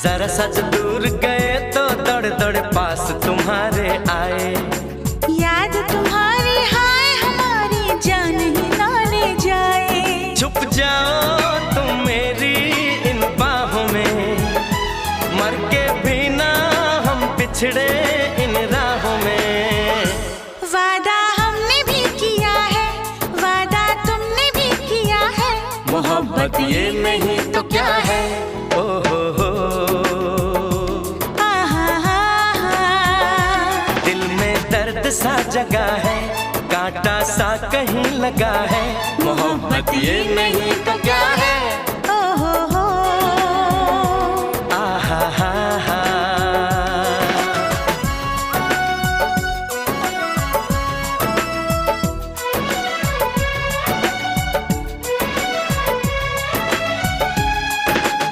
जरा सच दूर गए तो दौड़ दौड़ पास तुम्हारे आए। याद तुम्हारी हाय हमारी जान ही ना ले जाए। छुप जाओ तुम मेरी इन बाहों में, मर के भी ना हम पिछड़े इन राहों में। वादा हमने भी किया है, वादा तुमने भी किया है। मोहब्बत ये नहीं तो क्या है। ओ हो दिल में दर्द सा जगा है, कांटा सा कहीं लगा है। मोहब्बत ये नहीं तो क्या है।